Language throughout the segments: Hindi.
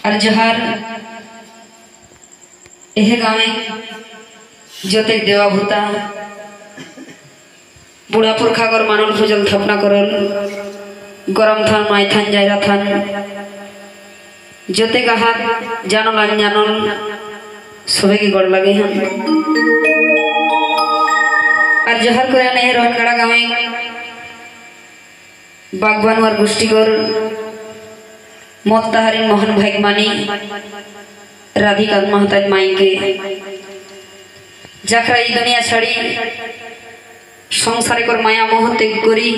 और जहार यह गाँव जोते देवा भूता बुढ़ा पुरखा कर मानल पूजल थपना करल गरम थान माई थान जायरा थान जोते का हाथ जानल अनजानल सभी की गड़ लगे हम और जहर करे नहीं रोहनगढ़ा गाँव बागबान और गोष्ठी कर मोत्ताहारी मोहन भाई मानी राधिका महताज माई के जाखरा ई दुनिया छड़ी संसारे कर माया मोह त्याग करी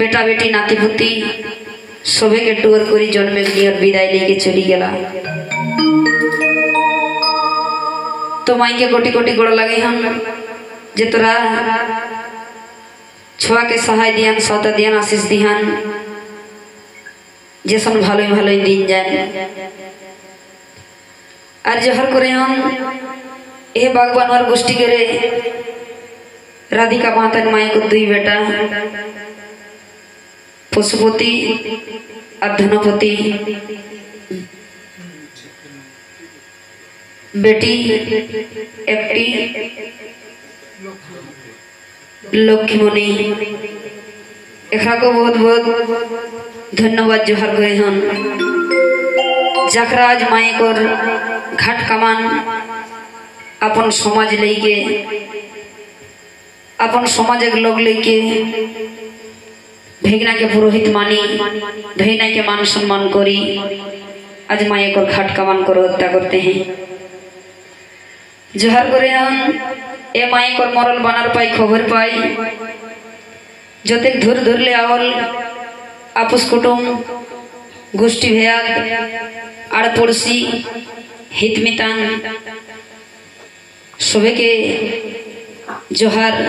बेटा बेटी नाती पुती सभी के टूर करी जन्मे और विदाय लेके चली गला तो माई के कोटि कोटि गोड़ लगे हम जे तोरा छुआ के सहाय दियान सौता दियान आशीष दिहान जैसन भालो भालो दिन जाए और जहर करे हम यह बागबान और गोष्ठी करे राधिका महताज माई को दुई बेटा पशुपति और धनपति बेटी एकटी लक्ष्मीमणि एकरा को बहुत बहुत धन्यवाद जोहर गए हम जखरा आज माए कर घाट कमान अपन समाज लेके अपन समाज के लोग लेके भेगना के पुरोहित मानी धैना के मान सम्मान करी आज माए कर घाट कमान कर हत्या करते हैं जोहर करे हम ए माए कर मरल बनार पाई खबर पाई जोते धुर धुर ले आवल आपस कुटुम गोष्ठी भेयाद आड़ पड़ोसी हितमितान सभी के जोहार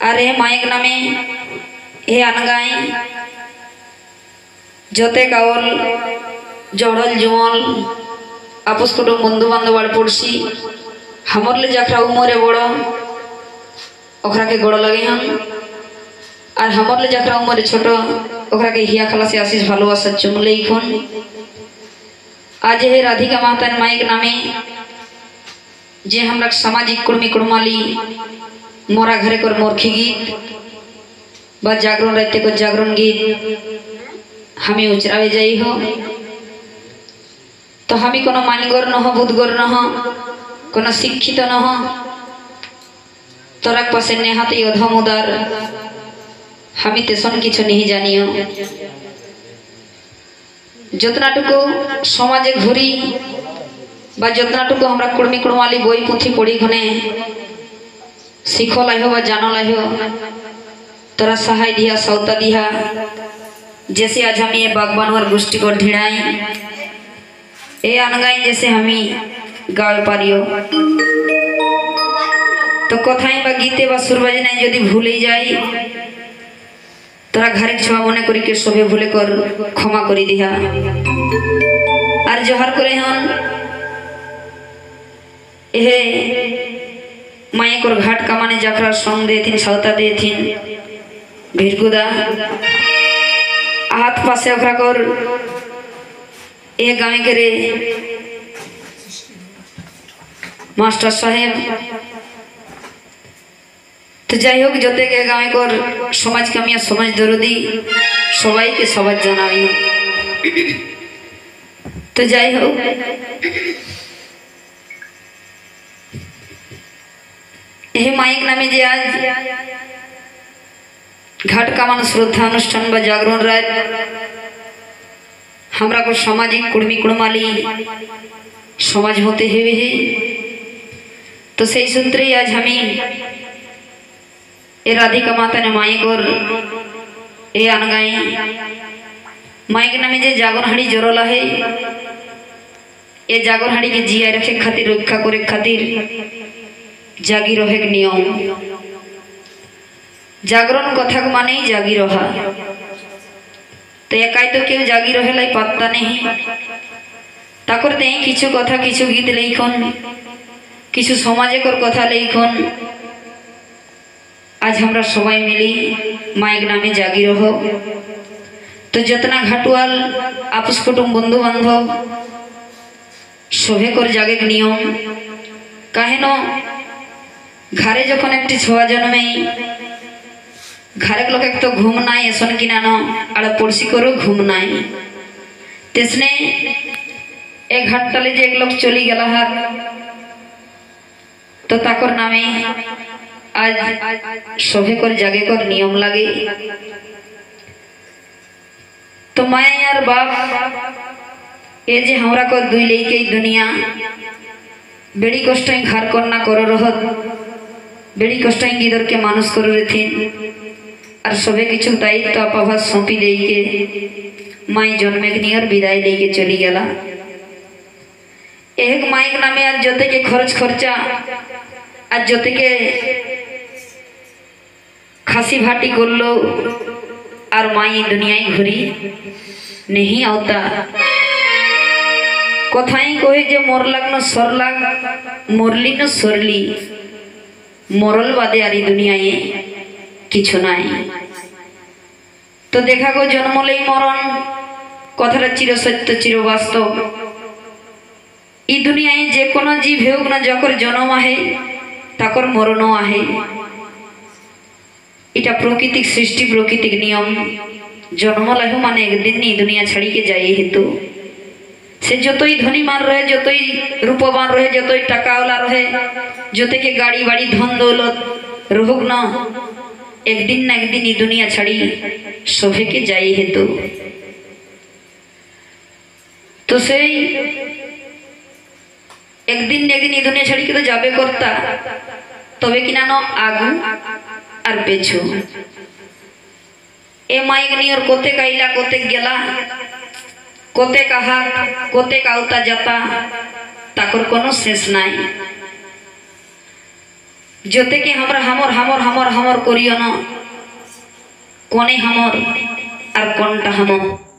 अरे माइक नामे हे अनगाई जोते कावल जोड़ल जुमल आपस कुटुम बंधु बांधव आड़ पड़ोसी हमर ले जखरा उमरे बड़ो ओखरा के गोड़ लगे हम और हमर ले जखरा उमरे छोटो ओकरा के हिया खला से आशीष भालोबासा चुमले इखन आज हे राधिका महताज माई के नामे जे हमरा सामाजिक कुर्मी कुड़माली मोरा घरे कर मोरखी गीत बा जागरण रहते को जागरण गीत हमें उचरावे जाई हो तो हमें कोनो मानगोर न हो बुद्धगोर न हो कोनो शिक्षित न हो तोरा पासे नेहात अधम उदार हमें तेसन किछु नहीं जानियो जतनाटुकु समाजे घुरी बा जतनाटुकु हमरा कुर्मी कुड़माली बोई पुथी पढ़ी घने शिखो लाइहो बा जानो लाइहो तोरा सहाय दिया सौता दिया जैसे आज हम ये बागबान और गोष्ठी को ढिड़ाई ए अनगाई जैसे हमें गाल पारियो तो कथाई बा गीते बा सुर बजनाई यदि भूले जाई तोरा घर छुआ मने करी के सबे भूले कर क्षमा करी दिया और जोहर करे हम एहे माए कर घाट कमाने जखरा संग देथिन सौता देथिन भिरगुदा हाथ पासे ओकरा कर ए गाँव के रे मास्टर साहेब तो যাই হোক जोते के गाँव को समाज कमिया समाज दरदी सबाई के सबाज जानाई तो যাই হোক यह माइक नामे जे आज घाट कमान श्रद्धा अनुष्ठान बा जागरण रात हमरा को सामाजिक कुर्मी कुड़माली समाज होते हुए तो सही सूत्रे आज हमें ए राधिका माता ने माई को ए अनगाई माई के नामे जे जागर हाड़ी जोरला है ए जागर हाड़ी के जिया रखे खातिर रक्षा करे खातिर जागी रहे नियम जागरण कथा को माने जागी रहा तो एकाई तो क्यों जागी रहे लाई पत्ता नहीं ताकर ते किछु कथा किछु गीत लेखन किछु समाजे कर कथा लेखन आज हमरा सबाई मिली माइक नामे जागी रहो तो जितना घाटुआल आपस कुटुम बंधु बांधव सभे कर जागे नियम कहे न घरे जखन एक छुआ जन्मे घरे लोक एक तो घूम नाई एसन कि नानो आड़ पड़ोसी करो घूम नाई तेसने एक घाट तले जे एक लोग चली गला हार तो ताकर नामे आज सभे कर जागे कर नियम लागे तो माया यार बाप ये जे हमरा को दुई लेके दुनिया बेड़ी कष्ट घर करना करो रहत बेड़ी कष्ट गिदर के मानुष करो रहथिन और सबे किछु दायित्व अपाभा सौंपी दे के माई जन्मेग्नि और विदाई दे के चली गला एक माई के नामे आज जोते के खर्च खर्चा आज जोते के खासी भाटी कर लो और माई दुनिया घुरी नहीं आता कथाई कहे जे मरलाग न सरलाग मरली न सरली मरल बादे आरी दुनिया किछु नाई तो देखा गो जन्मलेई मरण कथाटा चिर सत्य चिर वास्तव ई दुनिया जे कोनो जीव हेउक ना जकर जन्म आहे ताकर मरणो आहे इटा प्राकृतिक सृष्टि प्राकृतिक नियम जन्म लाहु माने एक दिन नी दुनिया छाड़ी के जाए हेतु से जतई धनी मान रहे जतई रूपवान रहे जतई टाकावाला रहे जते के गाड़ी बाड़ी धन दौलत रहुक न एक दिन ना एक दिन ई दुनिया छाड़ी सभे के जाए हेतु तो से एक दिन ई दुनिया छाड़ी के तो जाबे करता तबे कि ना आगू और पेछू ए माइक नियर कोते काइला कोते गेला कोते का हाथ कोते का उता जाता ताकर कोनो शेष नाई जोते के हमरा हमर हमर हमर हमर करियो न कोने हमर और कोनटा हमर।